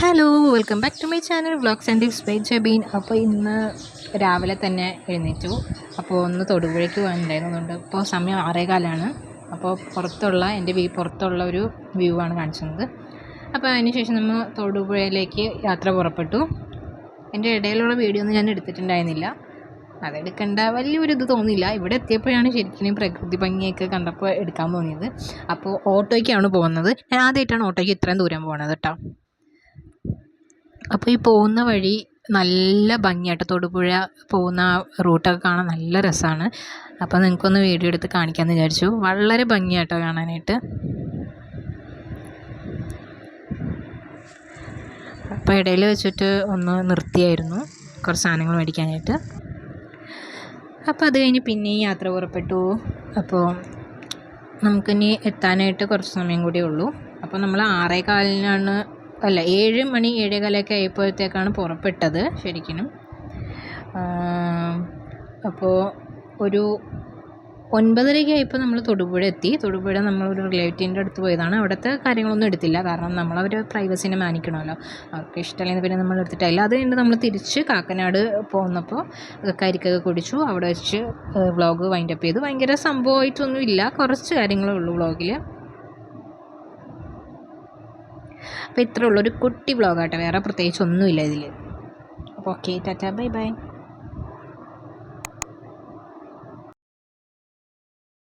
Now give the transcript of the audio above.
Hello, welcome back to my channel vlogs and tips by Jabeen. അപ്പോൾ ഇന്ന് രാവിലെ തന്നെ എഴുന്നേറ്റു. അപ്പോൾ ഒന്ന് തൊടുപുഴയ്ക്ക് പോകാനുണ്ടായിരുന്നുണ്ട്. ഇപ്പോൾ സമയം 6:15. അപ്പോൾ എൻ്റെ പുറത്തുള്ള ഒരു വ്യൂ ആണ് കാണിച്ചത്. അപ്പോൾ അതിനുശേഷം നമ്മൾ തൊടുപുഴയിലേക്ക് യാത്ര പുറപ്പെട്ടു. എൻ്റെ ഇടയിലുള്ള വീഡിയോ ഒന്നും ഞാൻ എടുത്തിട്ടുണ്ടായിരുന്നില്ല. അതെടുക്കേണ്ട വലിയൊരു ഇത് തോന്നിയില്ല. ഇവിടെ എത്തിയപ്പോഴാണ് ശരിക്കും പ്രകൃതി ഭംഗിയൊക്കെ കണ്ടപ്പോൾ എടുക്കാൻ തോന്നിയത്. അപ്പോൾ ഓട്ടോയ്ക്കാണ് പോകുന്നത്. ഞാൻ ആദ്യമായിട്ടാണ് ഓട്ടോയ്ക്ക് ഇത്രയും ദൂരം പോകുന്നത് കേട്ടോ. അപ്പോൾ ഈ പോകുന്ന വഴി നല്ല ഭംഗിയായിട്ട് തൊടുപുഴ പോകുന്ന റൂട്ടൊക്കെ കാണാൻ നല്ല രസമാണ്. അപ്പോൾ നിങ്ങൾക്കൊന്ന് വീഡിയോ എടുത്ത് കാണിക്കാമെന്ന് വിചാരിച്ചു. വളരെ ഭംഗിയായിട്ടോ കാണാനായിട്ട്. അപ്പോൾ ഇടയിൽ വെച്ചിട്ട് ഒന്ന് നിർത്തിയായിരുന്നു കുറച്ച് സാധനങ്ങൾ മേടിക്കാനായിട്ട്. അപ്പോൾ അത് കഴിഞ്ഞ് പിന്നെയും യാത്ര പുറപ്പെട്ടു. അപ്പോൾ നമുക്കിനി എത്താനായിട്ട് കുറച്ച് സമയം കൂടിയേ ഉള്ളൂ. അപ്പോൾ നമ്മൾ 6:15 7 മണി 7:15 ആയപ്പോഴത്തേക്കാണ് പുറപ്പെട്ടത് ശരിക്കും. അപ്പോൾ ഒരു 9:30 ആയപ്പോൾ നമ്മൾ തൊടുപുഴ എത്തി. തൊടുപുഴ നമ്മളൊരു റിലേറ്റീവിൻ്റെ അടുത്ത് പോയതാണ്. അവിടുത്തെ കാര്യങ്ങളൊന്നും എടുത്തില്ല, കാരണം നമ്മളവർ പ്രൈവസിനെ മാനിക്കണമല്ലോ. അവർക്ക് ഇഷ്ടമല്ലെങ്കിൽ പിന്നെ നമ്മൾ എടുത്തിട്ടില്ല. അത് കഴിഞ്ഞ് നമ്മൾ തിരിച്ച് കാക്കനാട് പോകുന്നപ്പോൾ കരിക്കൊക്കെ കുടിച്ചു. അവിടെ വെച്ച് വ്ളോഗ് വൈൻഡപ്പ് ചെയ്തു. ഭയങ്കര സംഭവമായിട്ടൊന്നും ഇല്ല, കുറച്ച് കാര്യങ്ങളേ ഉള്ളൂ വ്ളോഗിൽ. അപ്പോൾ ഇത്രയുള്ളൊരു കുട്ടി വ്ളോഗാട്ടെ, വേറെ പ്രത്യേകിച്ച് ഒന്നുമില്ല ഇതിൽ. അപ്പോൾ ഓക്കെ, ടാറ്റാ, ബൈ ബൈ.